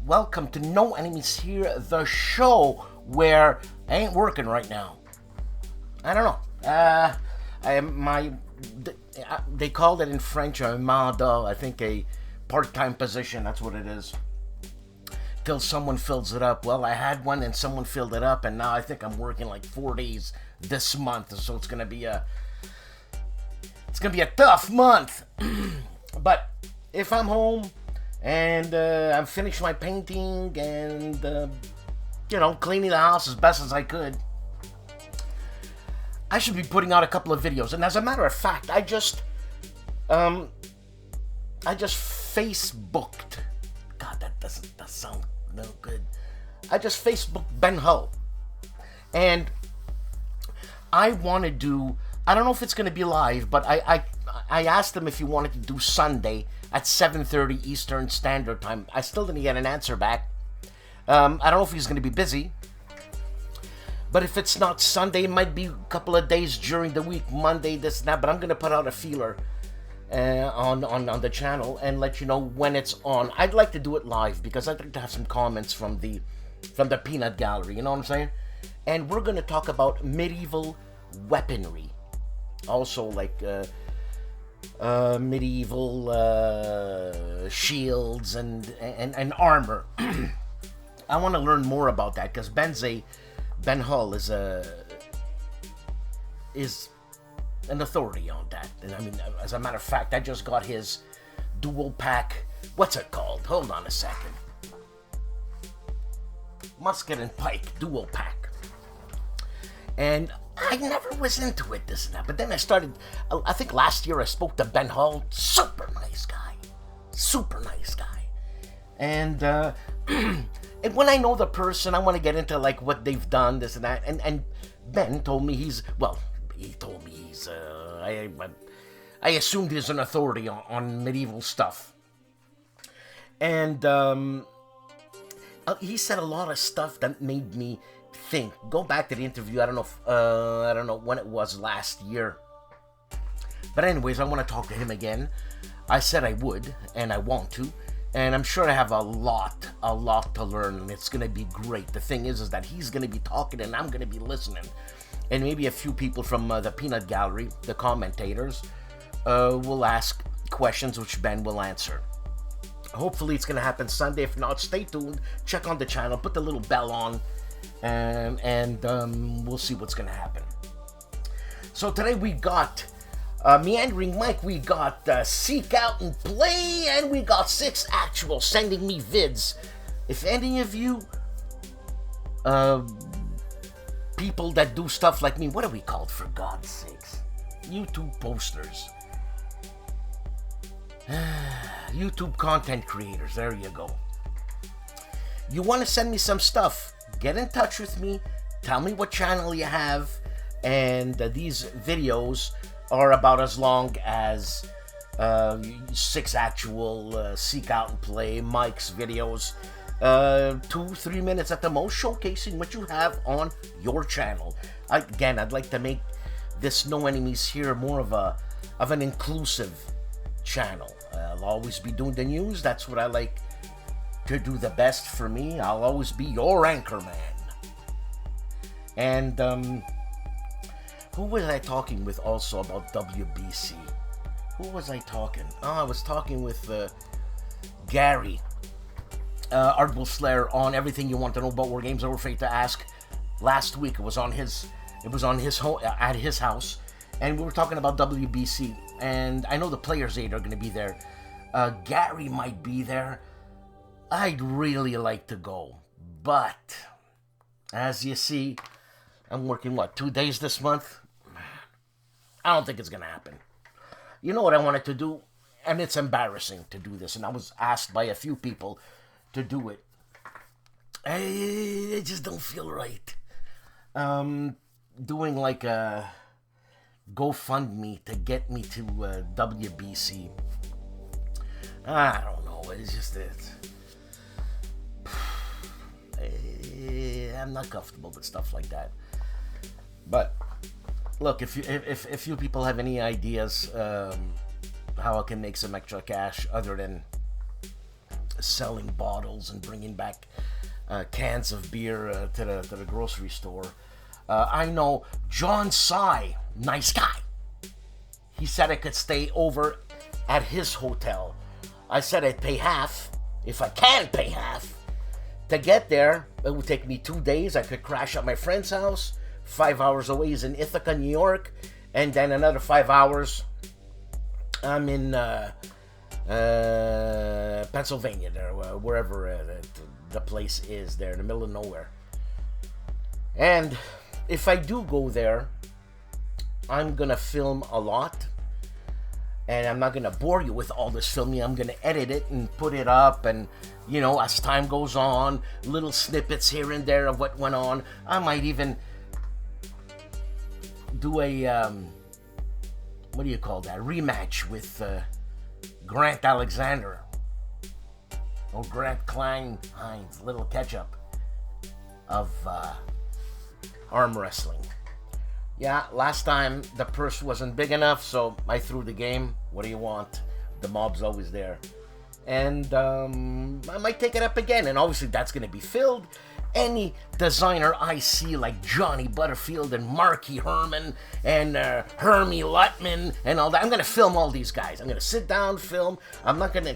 Welcome to No Enemies Here, the show where I ain't working right now. I don't know. They called it in French a mandat, I think a part-time position, that's what it is. Till someone fills it up. Well, I had one and someone filled it up, and now I think I'm working like 4 days this month, so it's gonna be a tough month. But if I'm home and I'm finished my painting and cleaning the house as best as I could, I should be putting out a couple of videos. And as a matter of fact, I just Facebooked. God, that sound no good. I just Facebooked Ben Hull, and I want to do. I don't know if it's going to be live, but I asked him if he wanted to do Sunday at 7:30 Eastern Standard Time. I still didn't get an answer back. I don't know if he's going to be busy. But if it's not Sunday, it might be a couple of days during the week, Monday, this and that. But I'm going to put out a feeler on the channel and let you know when it's on. I'd like to do it live because I'd like to have some comments from the peanut gallery, you know what I'm saying? And we're going to talk about medieval weaponry. Also, like medieval shields and armor. I want to learn more about that because Ben Hull is an authority on that. And I mean, as a matter of fact, I just got his dual pack. What's it called? Hold on a second. Musket and pike dual pack. And I never was into it, this and that. But then I started, I think last year I spoke to Ben Hull. Super nice guy. Super nice guy. And and when I know the person, I want to get into like what they've done, this and that. And Ben told me he told me he's, I assumed he's an authority on medieval stuff. And he said a lot of stuff that made me think. Go back to the interview. I don't know when it was last year. But anyways, I want to talk to him again. I said I would, and I want to. And I'm sure I have a lot to learn, and it's going to be great. The thing is that he's going to be talking, and I'm going to be listening. And maybe a few people from the peanut gallery, the commentators, will ask questions which Ben will answer. Hopefully it's going to happen Sunday. If not, stay tuned. Check on the channel. Put the little bell on. And we'll see what's going to happen. So today we got Meandering Mike, we got Seek Out and Play, and we got 6 Actual sending me vids. If any of you people that do stuff like me, what are we called, for God's sakes? YouTube posters. YouTube content creators, there you go. You want to send me some stuff, get in touch with me, tell me what channel you have, and these videos are about as long as 6 Actual, Seek Out and Play, Mike's videos, 2-3 minutes at the most, showcasing what you have on your channel. Again, I'd like to make this No Enemies Here more of an inclusive channel. I'll always be doing the news. That's what I like to do the best for me. I'll always be your anchor man. And who was I talking with also about WBC? Who was I talking? Oh, I was talking with Gary, ARDWULF'S LAIR, on everything you want to know about War Games Are Afraid to Ask. Last week it was on his home, at his house, and we were talking about WBC. And I know the Players Aid are going to be there. Gary might be there. I'd really like to go, but as you see, I'm working 2 days this month. I don't think it's going to happen. You know what I wanted to do? And it's embarrassing to do this, and I was asked by a few people to do it. I just don't feel right. Doing like a GoFundMe to get me to WBC. I don't know. It's just I'm not comfortable with stuff like that. But look, if you people have any ideas how I can make some extra cash other than selling bottles and bringing back cans of beer to the grocery store, I know John Sy, nice guy. He said I could stay over at his hotel. I said I'd pay half, if I can pay half. To get there, it would take me 2 days. I could crash at my friend's house. 5 hours away is in Ithaca, New York. And then another 5 hours, I'm in Pennsylvania, there, wherever the place is there, in the middle of nowhere. And if I do go there, I'm going to film a lot. And I'm not going to bore you with all this filming. I'm going to edit it and put it up. And, you know, as time goes on, little snippets here and there of what went on. I might even do a, what do you call that? Rematch with Grant Alexander. Or Grant Klein Hines, little catch-up of arm wrestling. Yeah, last time the purse wasn't big enough, so I threw the game. What do you want? The mob's always there. And I might take it up again, and obviously that's going to be filled. Any designer I see, like Johnny Butterfield and Marky Herman and Hermie Lutman and all that, I'm going to film all these guys. I'm going to sit down, film. I'm not going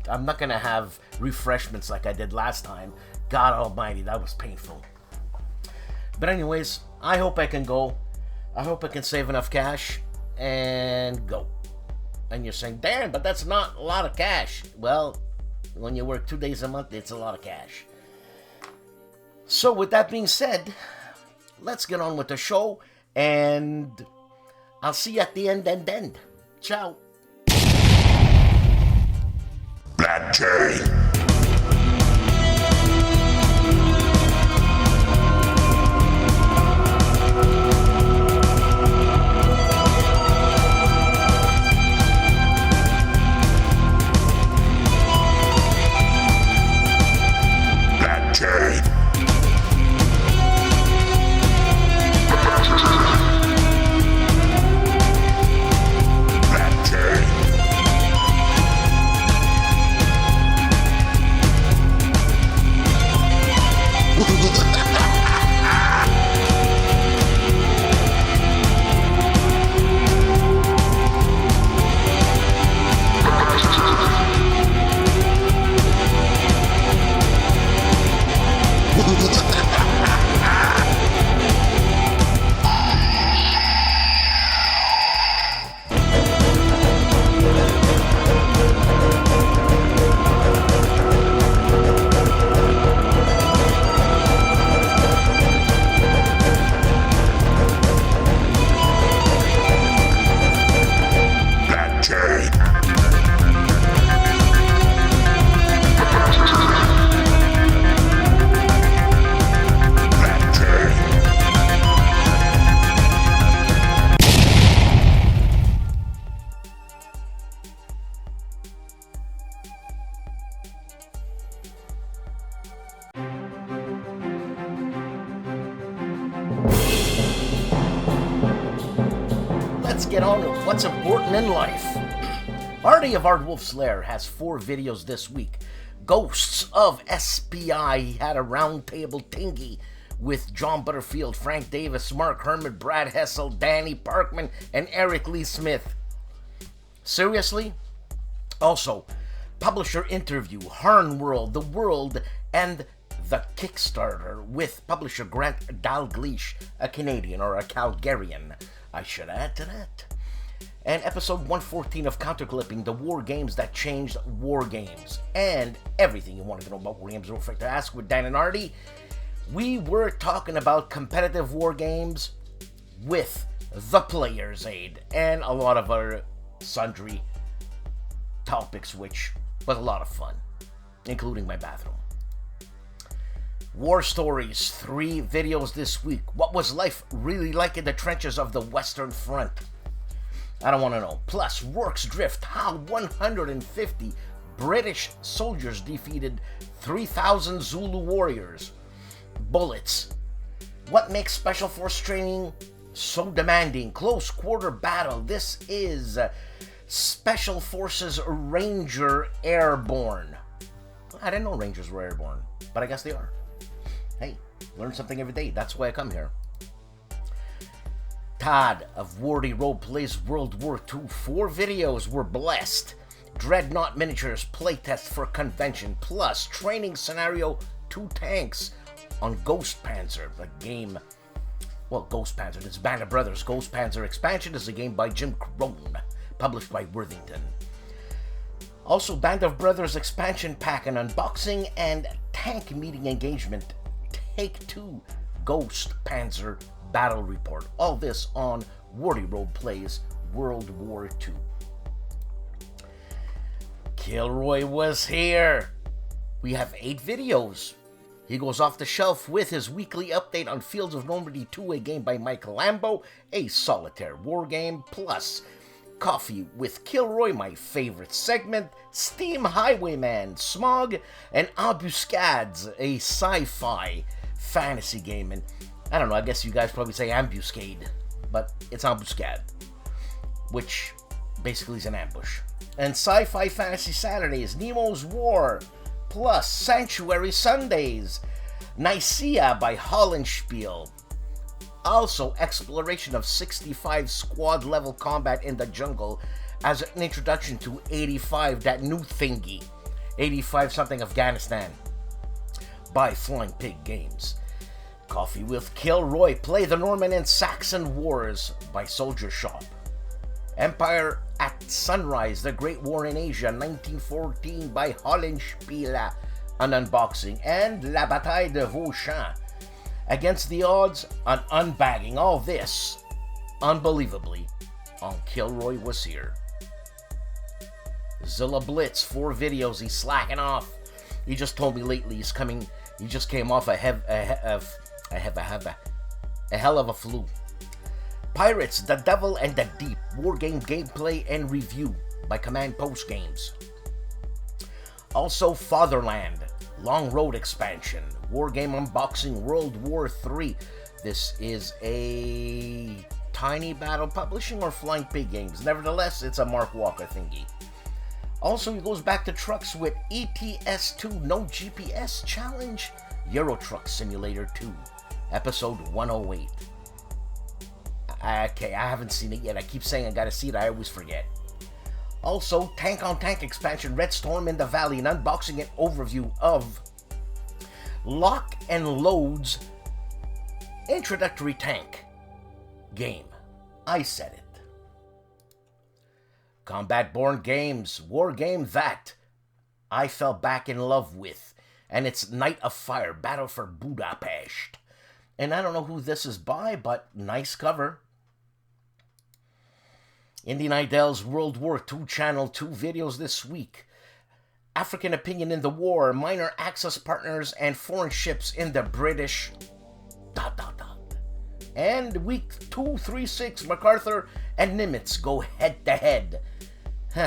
to have refreshments like I did last time. God almighty, that was painful. But anyways, I hope I can go. I hope I can save enough cash and go. And you're saying, Darren, but that's not a lot of cash. Well, when you work 2 days a month, it's a lot of cash. So with that being said, let's get on with the show. And I'll see you at the end. Ciao. Black Jay. get on with what's important in life. Artie of ARDWULF'S Lair has 4 videos this week. Ghosts of SPI had a roundtable tingy with John Butterfield, Frank Davis, Mark Herman, Brad Hessel, Danny Parkman, and Eric Lee Smith. Seriously? Also, publisher interview, Harn World, The World, and the Kickstarter with publisher Grant Dalgleish, a Canadian or a Calgarian, I should add to that. And episode 114 of Counterclipping, the war games that changed war games, and everything you wanted to know about war games. Don't forget to ask with Dan and Artie. We were talking about competitive war games with the player's aid and a lot of other sundry topics, which was a lot of fun, including my bathroom. War stories, 3 videos this week. What was life really like in the trenches of the Western Front? I don't want to know. Plus, Rorke's Drift, how 150 British soldiers defeated 3,000 Zulu warriors. Bullets. What makes Special Force training so demanding? Close quarter battle. This is Special Forces Ranger Airborne. I didn't know Rangers were airborne, but I guess they are. Hey, learn something every day. That's why I come here. Todd of Wardy Road Plays World War II. 4 videos were blessed. Dreadnought Miniatures playtest for convention, plus training scenario 2 tanks on Ghost Panzer, the game. Well, Ghost Panzer, it's Band of Brothers. Ghost Panzer Expansion is a game by Jim Crone, published by Worthington. Also, Band of Brothers Expansion Pack and unboxing, and tank meeting engagement. Take 2 Ghost Panzer Battle Report. All this on Wardy Road Plays World War II. KilRoyWasHere. We have 8 videos. He goes off the shelf with his weekly update on Fields of Normandy 2, a game by Mike Lambo, a Solitaire war game, plus Coffee with KilRoy, my favorite segment, Steam Highwayman, Smog, and Embuscades, a sci-fi fantasy game. And I don't know, I guess you guys probably say ambuscade, but it's Embuscade, which basically is an ambush. And Sci-Fi Fantasy Saturdays, Nemo's War, plus Sanctuary Sundays, Nicaea by HOLLANDSPIELE. Also, exploration of 65 squad level combat in the jungle as an introduction to 85, that new thingy. 85 something Afghanistan by Flying Pig Games. Coffee with KilRoy, Play the Norman and Saxon Wars by Soldier Shop. Empire at Sunrise, The Great War in Asia, 1914 by HOLLANDSPIELE, an unboxing. And La Bataille de Vauchamp, Against the Odds, an unbagging. All this, unbelievably, on KilRoyWasHere. Zilla Blitz, 4 videos, he's slacking off. He just told me lately he just came off a hell of a flu. Pirates, The Devil and the Deep, Wargame Gameplay and Review by Command Post Games. Also, Fatherland, Long Road Expansion, Wargame Unboxing, World War III. This is a Tiny Battle Publishing or Flying Pig Games. Nevertheless, it's a Mark Walker thingy. Also, he goes back to trucks with ETS2 No GPS Challenge, Euro Truck Simulator 2, Episode 108. Okay, I haven't seen it yet. I keep saying I gotta see it, I always forget. Also, Tank on Tank Expansion, Red Storm in the Valley, an unboxing and overview of Lock and Load's introductory tank game. I said it. Combat Born Games, war game that I fell back in love with, and it's Night of Fire, Battle for Budapest. And I don't know who this is by, but nice cover. Indy Idell's World War II Channel 2 videos this week. African Opinion in the War, Minor Access Partners and Foreign Ships in the British... ... And week 236, MacArthur and Nimitz go head to head.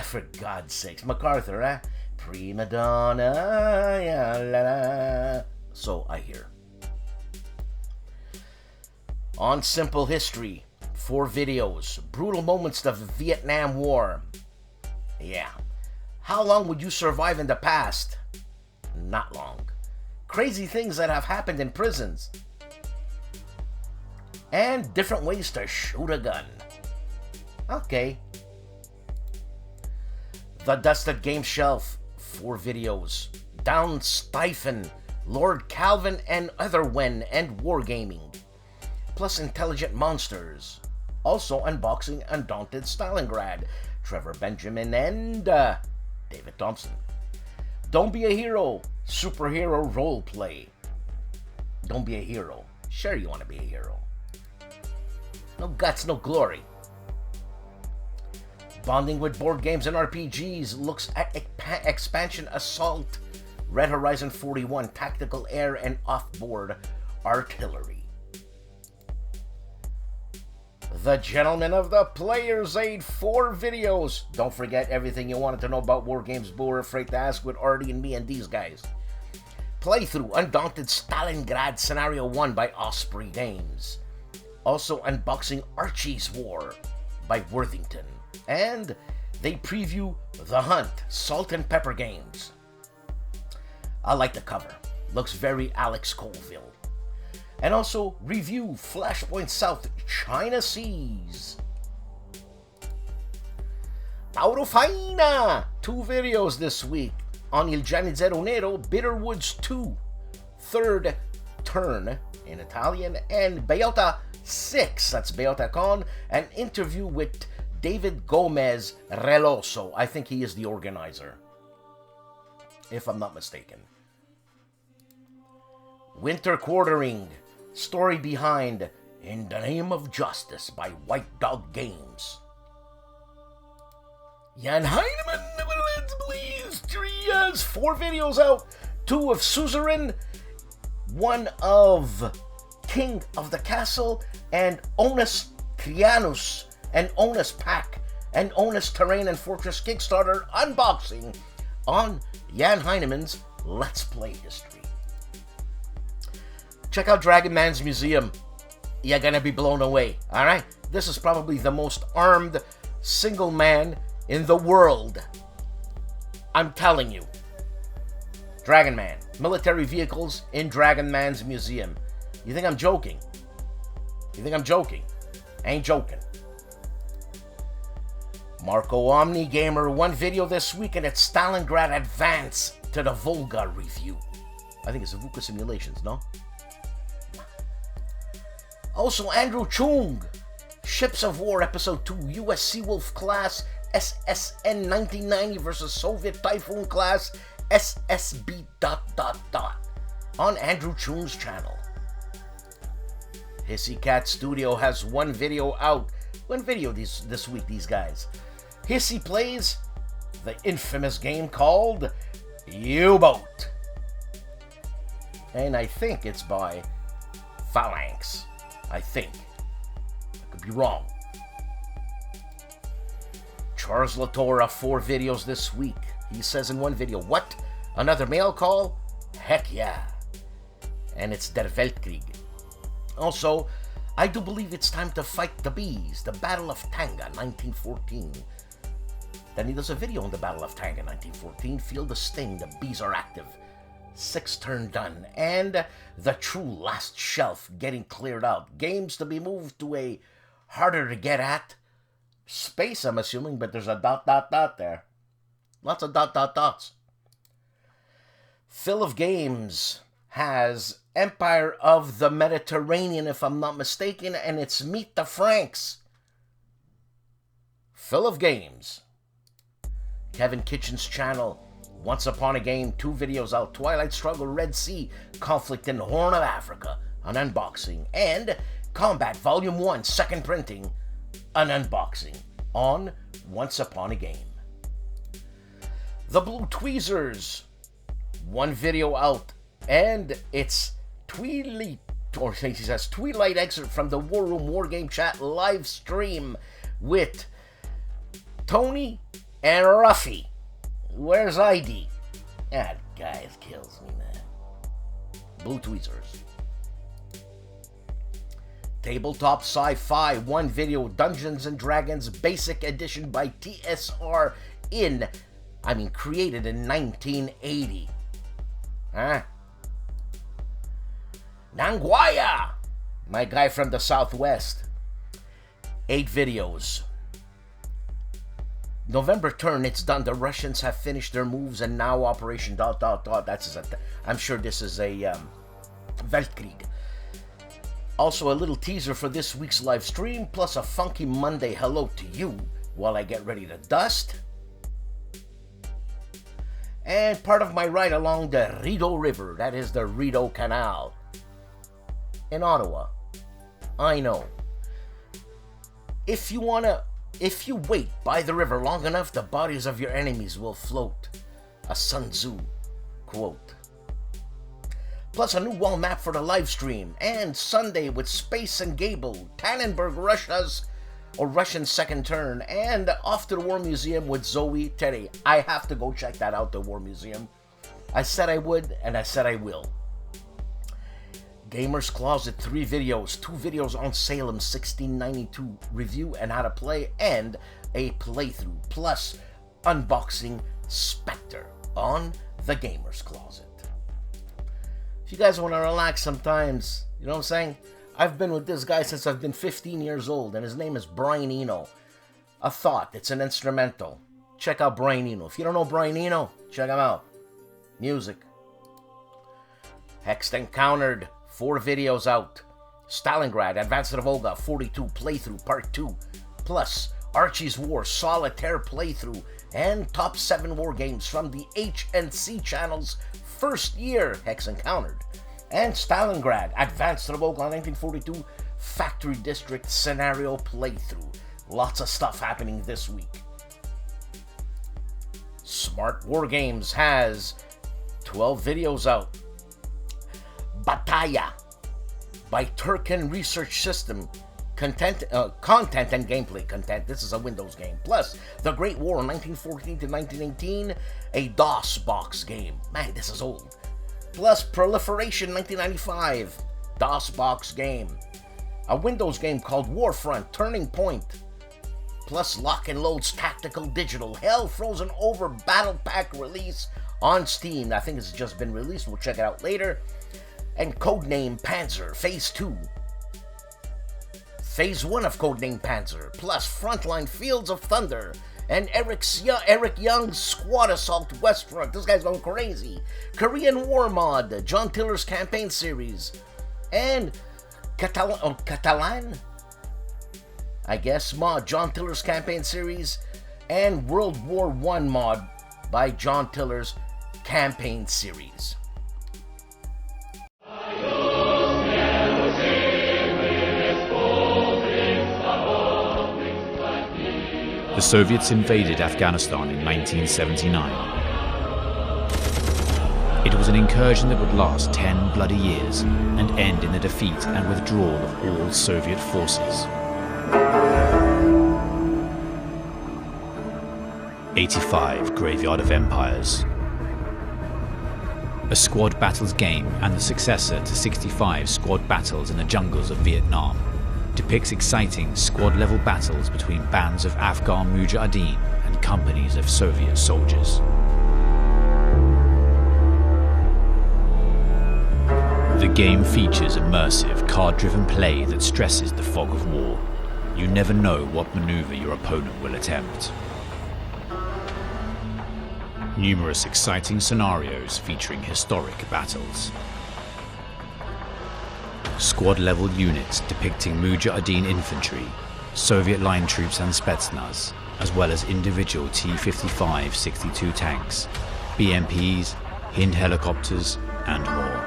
For God's sakes, MacArthur, eh? Prima donna, yeah, la, la. So I hear. On Simple History, 4 videos. Brutal moments of the Vietnam War. Yeah. How long would you survive in the past? Not long. Crazy things that have happened in prisons. And different ways to shoot a gun. Okay. The Dusted Game Shelf. 4 videos. Down Stiphen, Lord Calvin and Otherwen and Wargaming. Plus Intelligent Monsters. Also unboxing Undaunted Stalingrad. Trevor Benjamin and David Thompson. Don't be a hero. Superhero roleplay. Don't be a hero. Sure you want to be a hero. No guts, no glory. Bonding with board games and RPGs looks at expansion Assault, Red Horizon 41, Tactical Air and Off-Board Artillery. The Gentlemen of the Player's Aid, 4 videos. Don't forget everything you wanted to know about war games, but were afraid to ask with Artie and me and these guys. Playthrough Undaunted Stalingrad Scenario 1 by Osprey Games. Also unboxing Archie's War by Worthington. And they preview The Hunt, Salt and Pepper Games. I like the cover. Looks very Alex Colville. And also review Flashpoint South, China Seas. Mauro Faina! 2 videos this week on Il Giannizzero Nero, Bitterwoods 2, Third Turn in Italian, and Beota 6, that's Beota Con, an interview with David Gomez Reloso. I think he is the organizer, if I'm not mistaken. Winter Quartering, story behind In the Name of Justice by White Dog Games. Jan Heinemann, please, 3 years, 4 videos out, 2 of Suzerain, 1 of King of the Castle, and Onus Trianus, and Onus Pack, and Onus Terrain and Fortress Kickstarter unboxing on Jan Heinemann's Let's Play History. Check out Dragon Man's Museum. You're gonna be blown away, alright? This is probably the most armed single man in the world. I'm telling you. Dragon Man. Military vehicles in Dragon Man's Museum. You think I'm joking? You think I'm joking? I ain't joking. Marco Omni Gamer, 1 video this week, and it's Stalingrad Advance to the Volga review. I think it's the Vuka Simulations, no? Also, Andrew Chung, Ships of War Episode 2, US Seawolf Class, SSN 1990 versus Soviet Typhoon Class, SSB ... on Andrew Chung's channel. Hissy Cat Studio has 1 video out. 1 video this week, these guys. Hissy plays the infamous game called U-Boat. And I think it's by Phalanx. I think. I could be wrong. Charles Latora, 4 videos this week. He says in 1 video, what? Another mail call? Heck yeah. And it's Der Weltkrieg. Also, I do believe it's time to fight the bees. The Battle of Tanga, 1914. Then he does a video on the Battle of Tanga, 1914. Feel the sting, the bees are active. 6 turn done. And the true last shelf getting cleared out. Games to be moved to a harder to get at space, I'm assuming, but there's a ... there. Lots of ... dots. Phil of Games has Empire of the Mediterranean, if I'm not mistaken, and it's Meet the Franks. Phil of Games. Kevin Kitchen's channel, Once Upon a Game, 2 videos out, Twilight Struggle, Red Sea, Conflict in the Horn of Africa, an unboxing, and Combat Volume 1, second printing, an unboxing on Once Upon a Game. The Blue Tweezers, 1 video out, and it's Twilight excerpt from the War Room Wargame Chat live stream with Tony and Ruffy. Where's ID? That guy kills me, man. Blue Tweezers. Tabletop Sci-Fi 1 video Dungeons & Dragons Basic Edition by TSR created in 1980. Huh? Nanguaya! My guy from the Southwest. 8 videos. November turn, it's done. The Russians have finished their moves and now Operation ... That's I'm sure this is a Weltkrieg. Also a little teaser for this week's live stream, plus a funky Monday hello to you while I get ready to dust. And part of my ride along the Rideau River, that is the Rideau Canal in Ottawa. I know. If you wait by the river long enough, the bodies of your enemies will float. A Sun Tzu quote. Plus a new wall map for the live stream, and Sunday with Space and Gable, Tannenberg, Russian second turn, and off to the War Museum with Zoe Terry. I have to go check that out, the War Museum. I said I would, and I said I will. Gamer's Closet 3 videos, 2 videos on Salem 1692 review and how to play, and a playthrough, plus unboxing Spectre on the Gamer's Closet. If you guys want to relax sometimes, you know what I'm saying? I've been with this guy since I've been 15 years old, and his name is Brian Eno. A Thought, it's an instrumental. Check out Brian Eno. If you don't know Brian Eno, check him out. Music. Hexed Encountered, 4 videos out. Stalingrad, Advanced to the Volga, 42 playthrough, part 2. Plus, Archie's War, Solitaire playthrough, and top 7 war games from the HNC channel's first year, Hex Encountered. And Stalingrad, Advanced to the Volga 1942, Factory District scenario playthrough. Lots of stuff happening this week. Smart War Games has 12 videos out. Bataya by Turkin Research System. Content and gameplay content. This is a Windows game. Plus, The Great War 1914 to 1918, a DOS box game. Man, this is old. Plus, Proliferation 1995, DOS box game. A Windows game called Warfront Turning Point. Plus, Lock and Load's Tactical Digital Hell Frozen Over Battle Pack release on Steam. I think it's just been released. We'll check it out later. And Codename Panzer Phase 2. Phase 1 of Codename Panzer, plus Frontline Fields of Thunder, and Eric Young's Squad Assault Westfront. This guy's going crazy. Korean War Mod, John Tiller's Campaign Series, and Catalan, I guess, mod, John Tiller's Campaign Series, and World War I mod by John Tiller's Campaign Series. The Soviets invaded Afghanistan in 1979. It was an incursion that would last 10 bloody years and end in the defeat and withdrawal of all Soviet forces. 85 Graveyard of Empires. A squad battles game and the successor to 65 squad battles in the jungles of Vietnam. Depicts exciting squad-level battles between bands of Afghan mujahideen and companies of Soviet soldiers. The game features immersive, card-driven play that stresses the fog of war. You never know what maneuver your opponent will attempt. Numerous exciting scenarios featuring historic battles. Squad-level units depicting Mujahideen infantry, Soviet line troops and Spetsnaz, as well as individual T-55-62 tanks, BMPs, Hind helicopters, and more.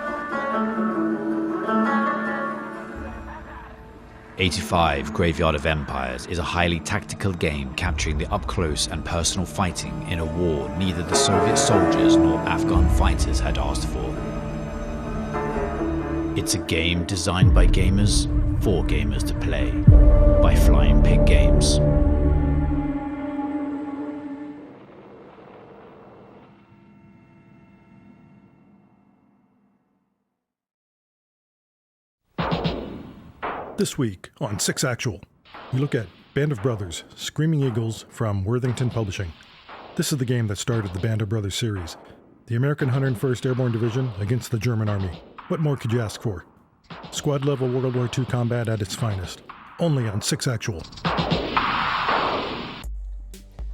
85 Graveyard of Empires is a highly tactical game capturing the up-close and personal fighting in a war neither the Soviet soldiers nor Afghan fighters had asked for. It's a game designed by gamers, for gamers to play, by Flying Pig Games. This week on 6 Actual, we look at Band of Brothers, Screaming Eagles from Worthington Publishing. This is the game that started the Band of Brothers series. The American 101st Airborne Division against the German Army. What more could you ask for? Squad-level World War II combat at its finest. Only on 6 Actual.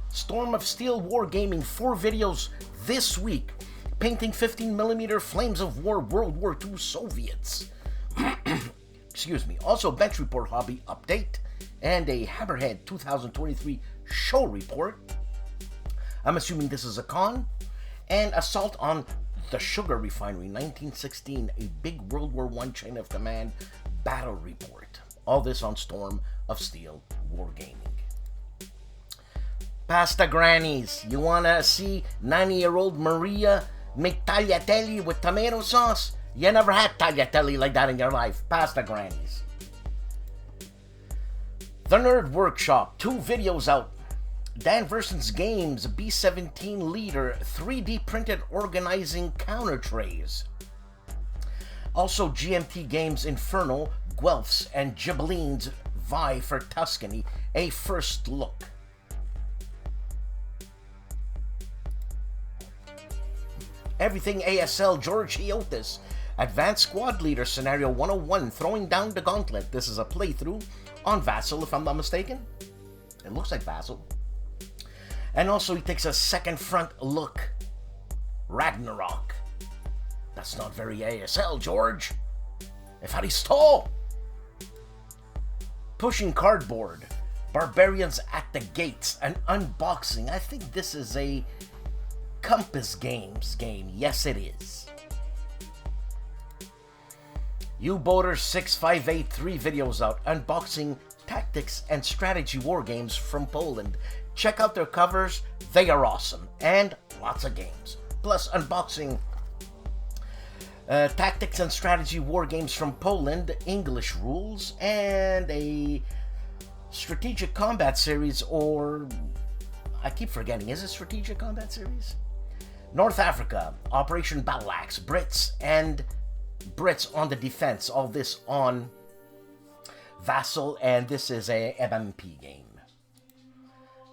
Storm of Steel Wargaming, 4 videos this week. Painting 15mm Flames of War World War II Soviets. Excuse me. Also, Bench Report Hobby Update and a Hammerhead 2023 Show Report. I'm assuming this is a con. And Assault on the Sugar Refinery, 1916, a big World War I Chain of Command Battle Report. All this on Storm of Steel Wargaming. Pasta Grannies, you wanna see 90-year-old Maria make tagliatelle with tomato sauce? You never had tagliatelle like that in your life. Pasta Grannies. The Nerd Workshop, 2 videos out. Dan Verson's Games, B-17 Leader, 3D printed organizing counter trays. Also GMT Games Inferno, Guelphs and Ghibellines vie for Tuscany, a first look. Everything ASL George Hiotis, Advanced Squad Leader Scenario 101, Throwing Down the Gauntlet. This is a playthrough on Vassal, if I'm not mistaken. It looks like Vassal. And also he takes a second front look. Ragnarok. That's not very ASL, George. If had he stole. Pushing Cardboard. Barbarians at the Gates. An unboxing. I think this is a Compass Games game. Yes, it is. U-Boater 658, 3 videos out. Unboxing tactics and strategy war games from Poland. Check out their covers. They are awesome. And lots of games. Plus unboxing tactics and strategy war games from Poland, English rules, and a strategic combat series, or I keep forgetting, is it strategic combat series? North Africa, Operation Battle Axe, Brits on the defense. All this on Vassal, and this is a MMP game.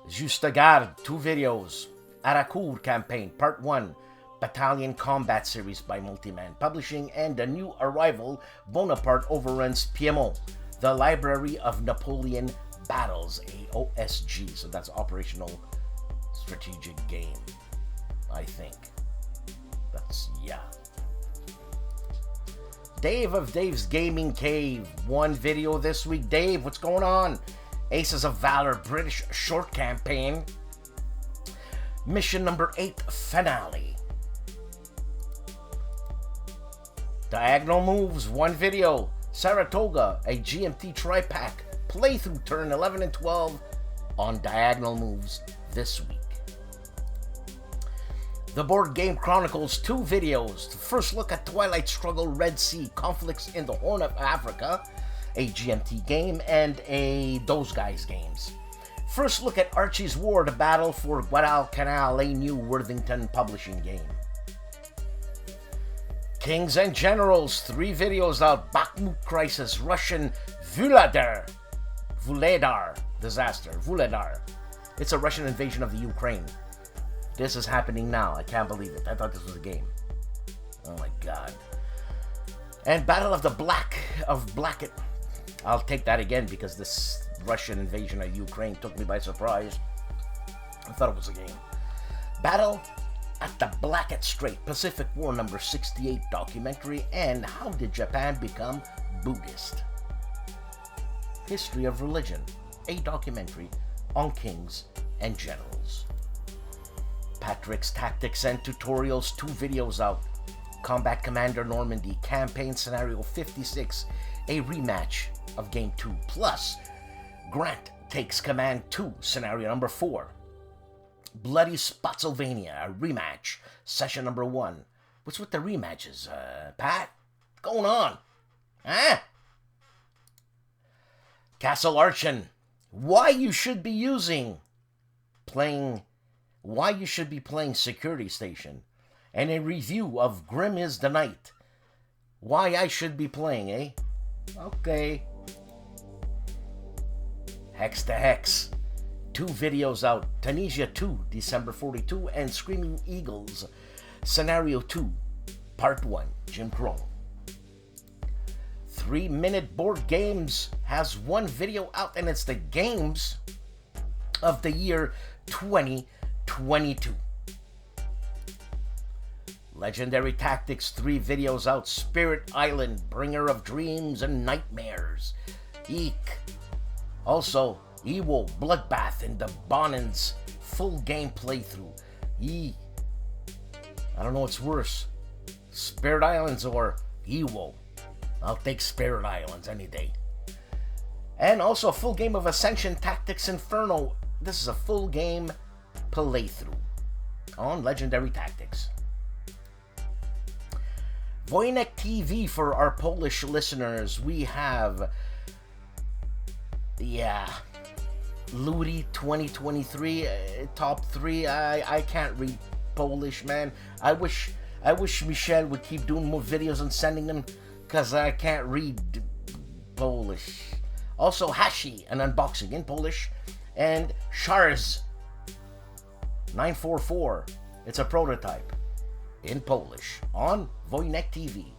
Juste Garde, 2 videos. Aracourt Campaign, Part 1, Battalion Combat Series by Multiman Publishing, and a new arrival, Bonaparte Overruns Piedmont, the Library of Napoleon Battles, a OSG, so that's Operational Strategic Game, I think. That's, yeah. Dave of Dave's Gaming Cave, 1 video this week. Dave, what's going on? Aces of Valor, British Short Campaign. Mission number 8, Finale. Diagonal Moves, 1 video. Saratoga, a GMT Tri-Pack playthrough, turn 11 and 12 on Diagonal Moves this week. The Board Game Chronicles, 2 videos. The first look at Twilight Struggle Red Sea, Conflicts in the Horn of Africa, a GMT game, and a Those Guys games. First look at Archie's War, the Battle for Guadalcanal, a new Worthington Publishing game. Kings and Generals, 3 videos out. Bakhmut Crisis, Russian Vuledar disaster. Vuledar. It's a Russian invasion of the Ukraine. This is happening now. I can't believe it. I thought this was a game. Oh my god. And Battle of the Blacket. I'll take that again because this Russian invasion of Ukraine took me by surprise. I thought it was a game. Battle at the Blackett Strait, Pacific War number 68 documentary, and How Did Japan Become Buddhist? History of Religion, a documentary on kings and generals. Patrick's Tactics and Tutorials, 2 videos out. Combat Commander Normandy, Campaign Scenario 56, a rematch of Game 2, plus Grant Takes Command 2, Scenario number 4. Bloody Spotsylvania, a rematch, Session number 1. What's with the rematches, Pat? What's going on? Huh? Castle Archon, why you should be playing Security Station, and a review of Grim is the Night. Why I should be playing, eh? Okay. Hex to Hex. 2 videos out. Tunisia 2, December 42, and Screaming Eagles, Scenario 2, Part 1, Jim Crow. 3 Minute Board Games has 1 video out, and it's the games of the year 2022. Legendary Tactics, 3 videos out. Spirit Island, Bringer of Dreams and Nightmares. Eek. Also, Ewo, Bloodbath, and the Bonins full game playthrough. I don't know what's worse, Spirit Islands or Ewo. I'll take Spirit Islands any day. And also a full game of Ascension Tactics Inferno. This is a full game playthrough on Legendary Tactics. Wojennik TV for our Polish listeners. We have, Ludi 2023 top 3. I can't read Polish, man. I wish Michelle would keep doing more videos and sending them, because I can't read Polish. Also Hashi, an unboxing in Polish, and Shars 944. It's a prototype in Polish on Wojennik TV.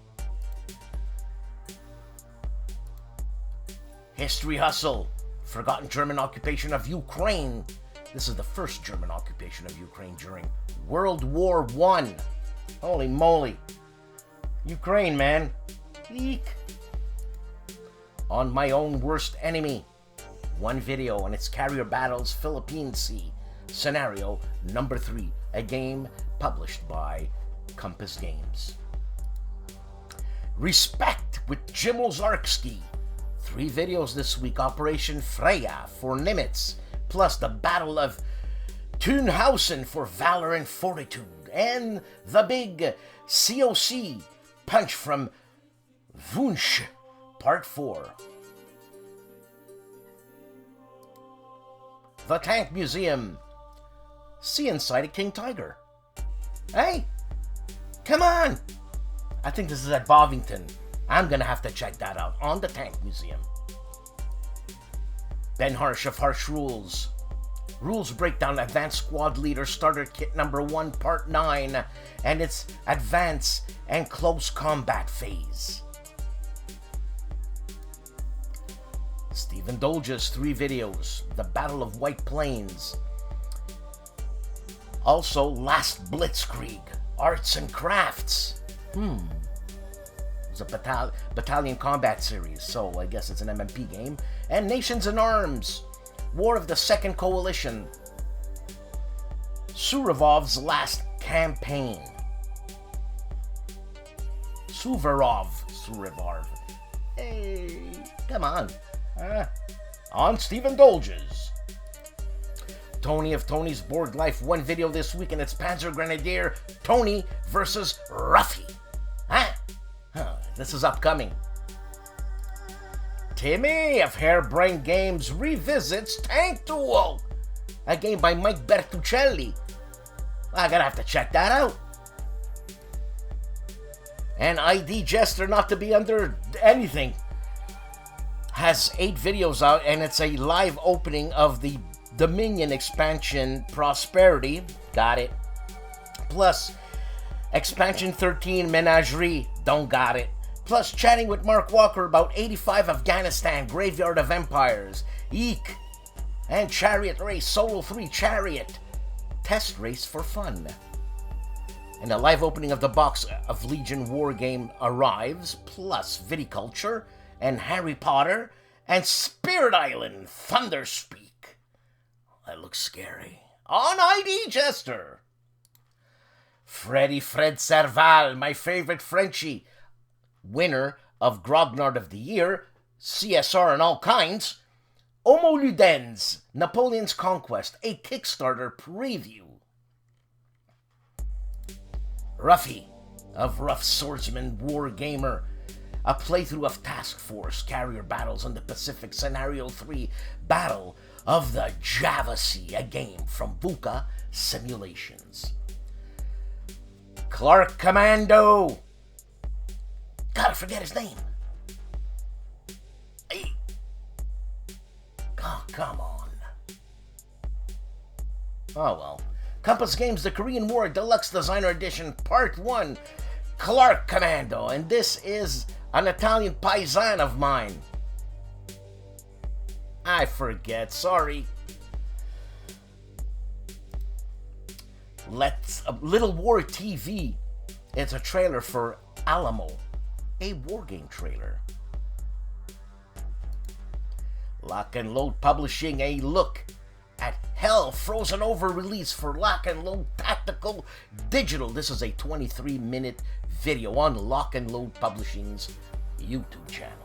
History Hustle, Forgotten German Occupation of Ukraine. This is the first German occupation of Ukraine during World War I. Holy moly. Ukraine, man. Eek. On My Own Worst Enemy. 1 video, and it's Carrier Battles Philippine Sea, Scenario number 3, a game published by Compass Games. Respect with Jim Ozarski. 3 videos this week. Operation Freya for Nimitz, plus the Battle of Thunhausen for Valor and Fortitude, and the big COC Punch from Wunsch, Part 4. The Tank Museum. See inside a King Tiger. Hey, come on! I think this is at Bovington. I'm gonna have to check that out on the Tank Museum. Ben Harsh of Harsh Rules. Rules Breakdown Advanced Squad Leader Starter Kit number 1, Part 9, and its Advance and Close Combat Phase. Stephen Dolge's 3 videos. The Battle of White Plains. Also, Last Blitzkrieg. Arts and Crafts. It's a battalion combat series, so I guess it's an MMP game. And Nations in Arms. War of the Second Coalition. Surovov's Last Campaign. Suvorov. Hey, come on. On Stephen Dolge's. Tony of Tony's Board Life, 1 video this week, and it's Panzer Grenadier Tony versus Ruffy. This is upcoming. Timmy of Harebrained Games revisits Tank Duel, a game by Mike Bertuccelli. I gotta have to check that out. And ID Jester, not to be under anything, has 8 videos out, and it's a live opening of the Dominion expansion Prosperity. Got it. Plus expansion 13 Menagerie. Don't got it. Plus chatting with Mark Walker about 85 Afghanistan Graveyard of Empires. Eek. And Chariot Race Solo 3 Chariot Test Race for fun. And a live opening of the box of Legion Wargame arrives, plus Viticulture and Harry Potter and Spirit Island Thunderspeak. That looks scary. On ID Jester. Fred Serval, my favorite Frenchie, winner of Grognard of the Year, CSR and all kinds. Homo Ludens, Napoleon's Conquest, a Kickstarter preview. Ruffy of Rough Swordsman Wargamer, a playthrough of Task Force Carrier Battles on the Pacific Scenario 3 Battle of the Java Sea, a game from VUCA Simulations. Clark Commando. Gotta forget his name. Hey. Oh, Come on. Oh well. Compass Games The Korean War Deluxe Designer Edition Part 1. Clark Commando. And this is an Italian paisan of mine. I forget. Sorry. Little War TV. It's a trailer for Alamo. A wargame trailer. Lock and Load Publishing, a look at Hell Frozen Over release for Lock and Load Tactical Digital. This is a 23-minute video on Lock and Load Publishing's YouTube channel.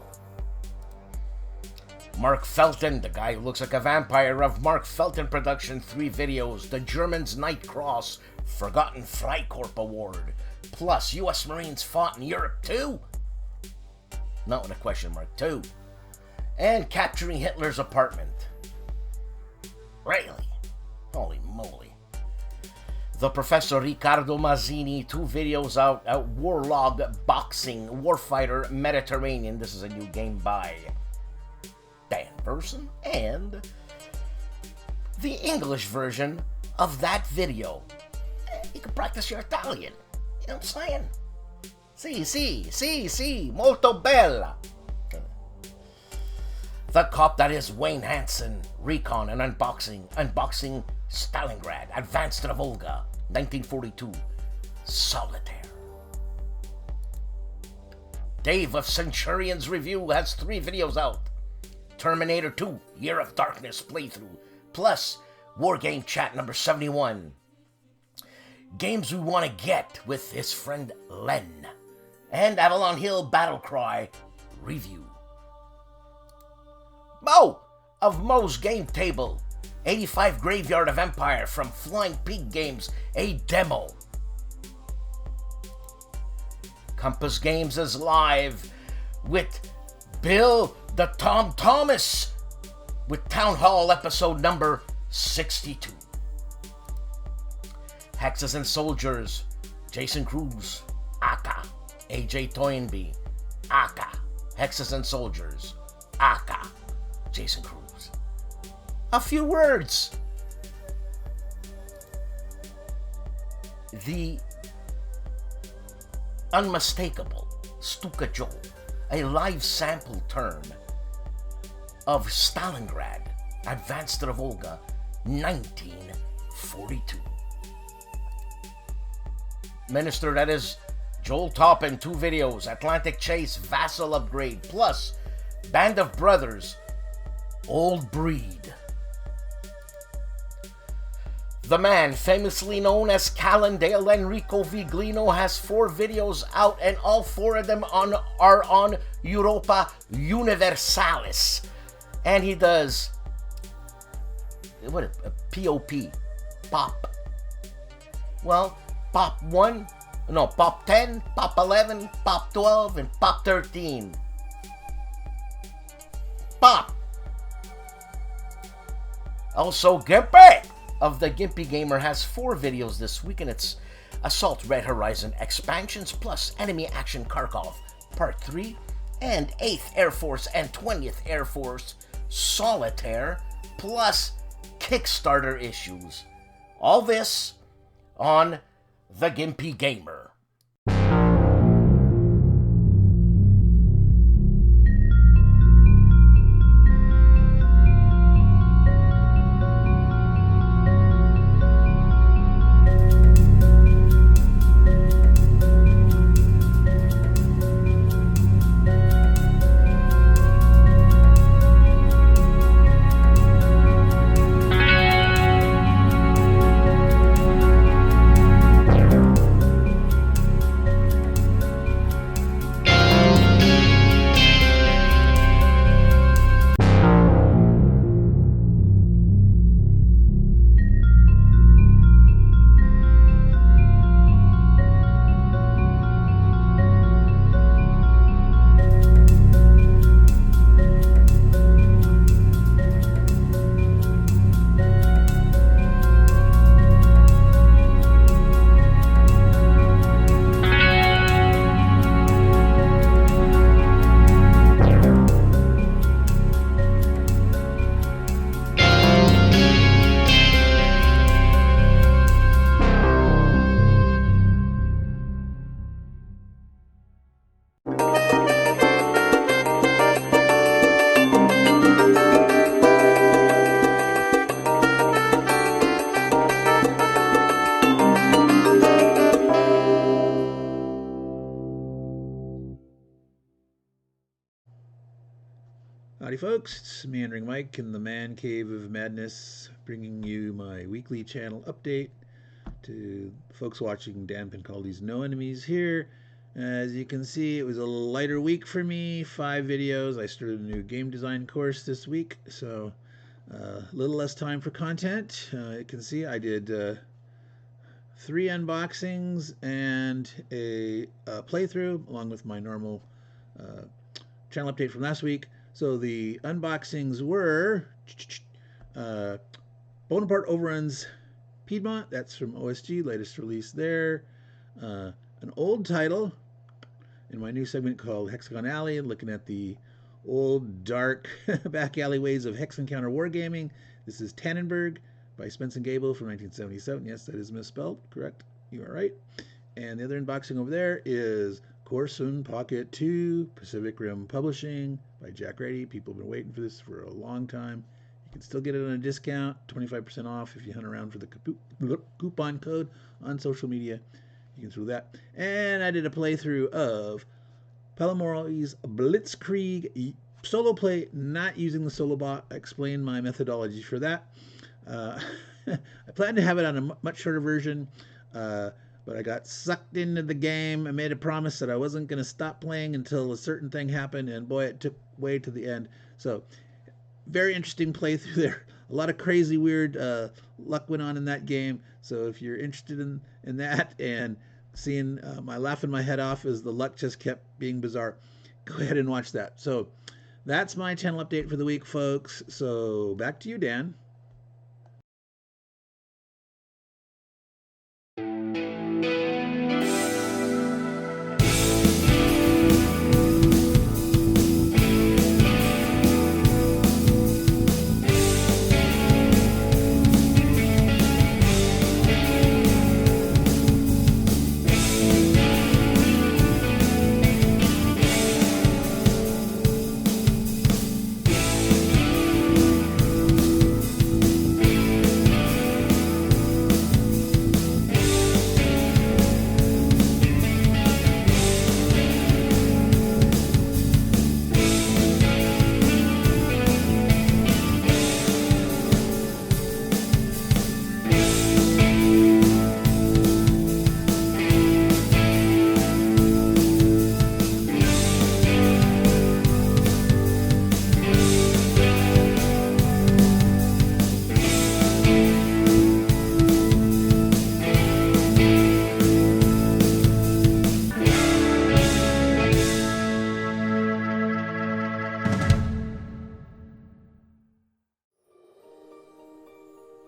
Mark Felton, the guy who looks like a vampire of Mark Felton Production, 3 videos. The Germans Night Cross, Forgotten Freikorps Award. Plus, U.S. Marines fought in Europe too? Not with a question mark, too. And Capturing Hitler's Apartment. Really? Holy moly. The Professor Riccardo Mazzini, 2 videos out. Warlog Boxing, Warfighter Mediterranean. This is a new game by Dan Verson. And the English version of that video. You can practice your Italian. You know what I'm saying? Si, molto bella. The Cop That Is Wayne Hansen, Recon and Unboxing Stalingrad, Advanced to the Volga, 1942, Solitaire. Dave of Centurion's Review has 3 videos out. Terminator 2, Year of Darkness playthrough, plus Wargame Chat number 71. Games We Want to Get with his friend Len. And Avalon Hill Battle Cry review. Mo of Mo's Game Table. 85 Graveyard of Empire from Flying Pig Games, a demo. Compass Games is live with Bill the Tom Thomas with Town Hall episode number 62. Hexes and Soldiers, Jason Cruz, Aka, AJ Toynbee, Aka, Hexes and Soldiers, Aka, Jason Cruz. A few words. The unmistakable STUKAJOE, a live sample turn of Stalingrad, Advanced to the Volga, 1942. Minister, that is Joel Toppin, 2 videos, Atlantic Chase, Vassal Upgrade, plus Band of Brothers, Old Breed. The man famously known as Calandale, Enrico Viglino, has 4 videos out, and all 4 of them are on Europa Universalis. And he does POP, Pop. Well, Pop 1, no, Pop 10, Pop 11, Pop 12, and Pop 13. Pop. Also, GIMPY of the GIMPY Gamer has 4 videos this week, and it's Assault Red Horizon Expansions plus Enemy Action Kharkov Part 3 and 8th Air Force and 20th Air Force Solitaire plus Kickstarter issues. All this on the GIMPY Gamer. Howdy folks, it's Meandering Mike in the Man Cave of Madness, bringing you my weekly channel update. To folks watching Dan Pincaldi's No Enemies here. As you can see, it was a lighter week for me, 5 videos. I started a new game design course this week, so a little less time for content. You can see I did 3 unboxings and a playthrough, along with my normal channel update from last week. So the unboxings were Bonaparte Overruns Piedmont, that's from OSG, latest release there. An old title in my new segment called Hexagon Alley, looking at the old dark back alleyways of Hex Encounter Wargaming. This is Tannenberg by Spence and Gable from 1977. Yes, that is misspelled, correct? You are right. And the other unboxing over there is Corsoon Pocket 2, Pacific Rim Publishing by Jack Rady. People have been waiting for this for a long time. You can still get it on a discount, 25% off if you hunt around for the coupon code on social media. You can do that. And I did a playthrough of Palomoro's Blitzkrieg solo play, not using the solo bot. I explained my methodology for that. I planned to have it on a much shorter version, but I got sucked into the game. I made a promise that I wasn't going to stop playing until a certain thing happened, and boy, it took way to the end. So, very interesting playthrough there. A lot of crazy, weird luck went on in that game. So if you're interested in that and seeing my laughing my head off as the luck just kept being bizarre, go ahead and watch that. So that's my channel update for the week, folks. So back to you, Dan.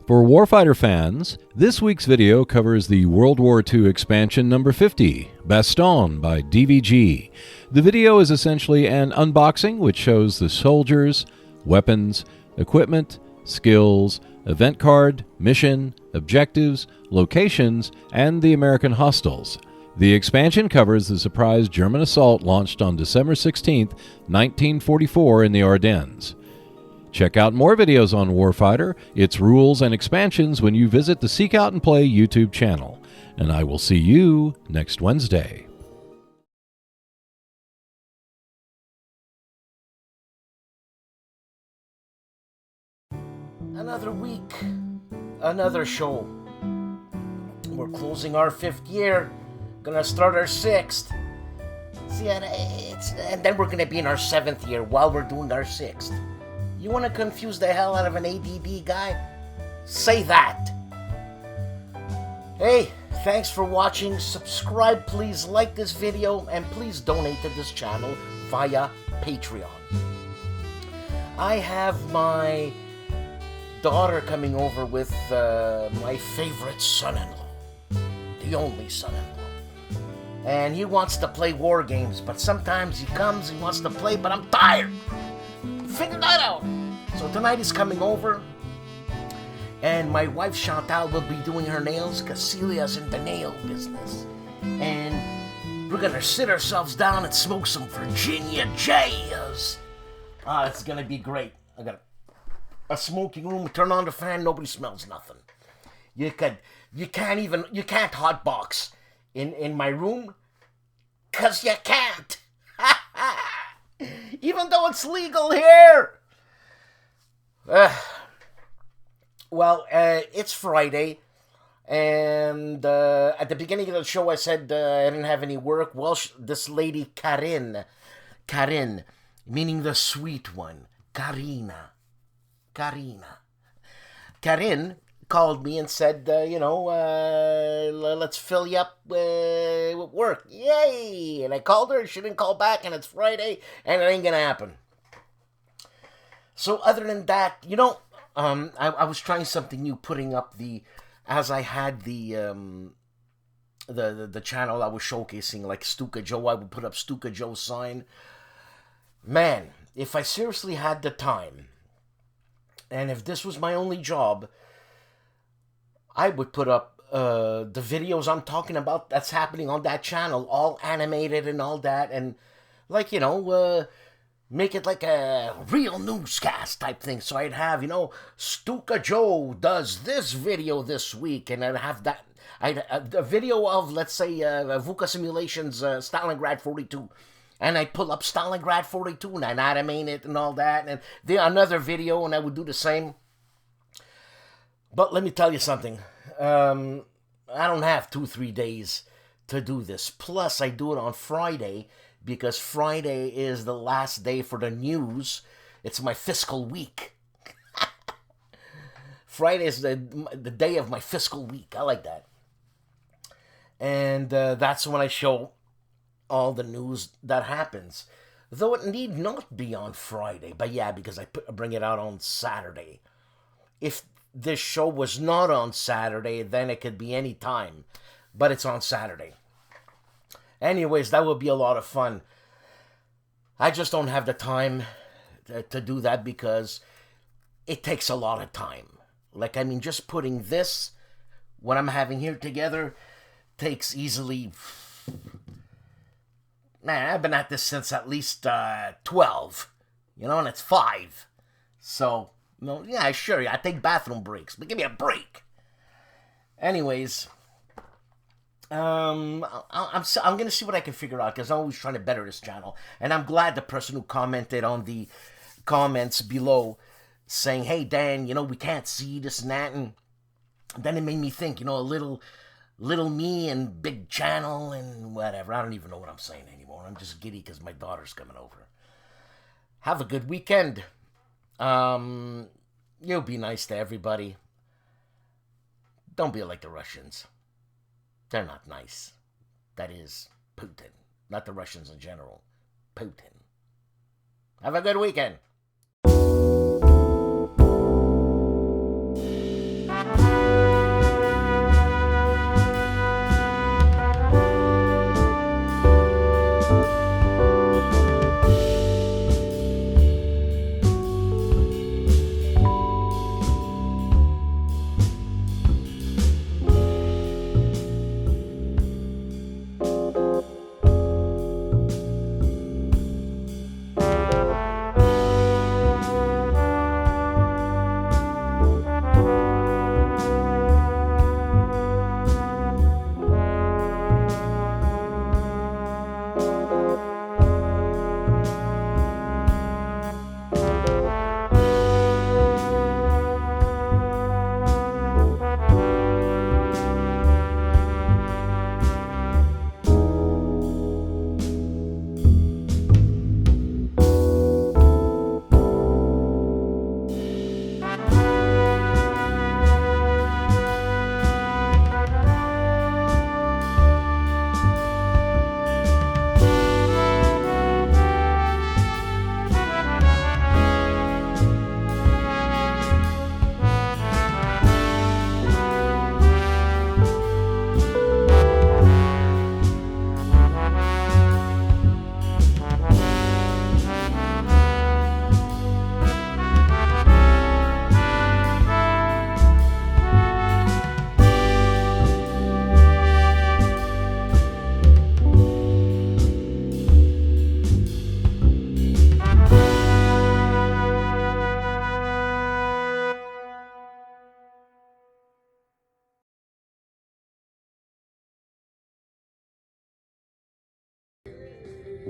For Warfighter fans, this week's video covers the World War II expansion number 50, Baston by DVG. The video is essentially an unboxing which shows the soldiers, weapons, equipment, skills, event card, mission, objectives, locations, and the American hostiles. The expansion covers the surprise German assault launched on December 16, 1944 in the Ardennes. Check out more videos on Warfighter, its rules and expansions when you visit the Seek Out and Play YouTube channel. And I will see you next Wednesday. Another week, another show. We're closing our 5th year, gonna start our 6th. See, and then we're gonna be in our 7th year while we're doing our 6th. You want to confuse the hell out of an ADD guy? Say that. Hey, thanks for watching. Subscribe, please, like this video, and please donate to this channel via Patreon. I have my daughter coming over with my favorite son-in-law, the only son-in-law. And he wants to play war games, but sometimes he comes, he wants to play, but I'm tired. Figure that out. So tonight he's coming over, and my wife Chantal will be doing her nails because Celia's in the nail business. And we're gonna sit ourselves down and smoke some Virginia J's. It's gonna be great. I got a smoking room, turn on the fan, nobody smells nothing. You can't hotbox in my room, cause you can't. even though it's legal here. Well, it's Friday, and at the beginning of the show I said I didn't have any work. Well, this lady Karin, meaning the sweet one, Karin called me and said, let's fill you up with work. Yay! And I called her, she didn't call back, and it's Friday, and it ain't gonna happen. So other than that, I was trying something new, putting up as I had the channel I was showcasing, like STUKAJOE, I would put up STUKAJOE sign. Man, if I seriously had the time, and if this was my only job, I would put up the videos I'm talking about that's happening on that channel, all animated and all that, and make it like a real newscast type thing. So I'd have, STUKAJOE does this video this week, and I'd have that. A video of, let's say, VUCA Simulations Stalingrad 42. And I'd pull up Stalingrad 42 and I'd animate it and all that. And then another video, and I would do the same. But let me tell you something. I don't have 2-3 days to do this. Plus, I do it on Friday, because Friday is the last day for the news. It's my fiscal week. Friday is the day of my fiscal week. I like that. And that's when I show all the news that happens. Though it need not be on Friday. But yeah, because I bring it out on Saturday. If this show was not on Saturday, then it could be any time. But it's on Saturday. Anyways, that would be a lot of fun. I just don't have the time to do that, because it takes a lot of time. Just putting this, what I'm having here together, takes easily... Man, I've been at this since at least 12, and it's 5. So, yeah, sure, I take bathroom breaks, but give me a break. Anyways, I'm gonna see what I can figure out, because I'm always trying to better this channel, and I'm glad the person who commented on the comments below saying, "Hey Dan, we can't see this and that," and then it made me think, a little me and big channel and whatever. I don't even know what I'm saying anymore. I'm just giddy because my daughter's coming over. Have a good weekend. You'll be nice to everybody. Don't be like the Russians. They're not nice. That is Putin. Not the Russians in general. Putin. Have a good weekend.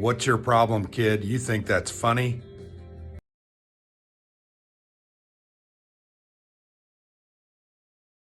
What's your problem, kid? You think that's funny?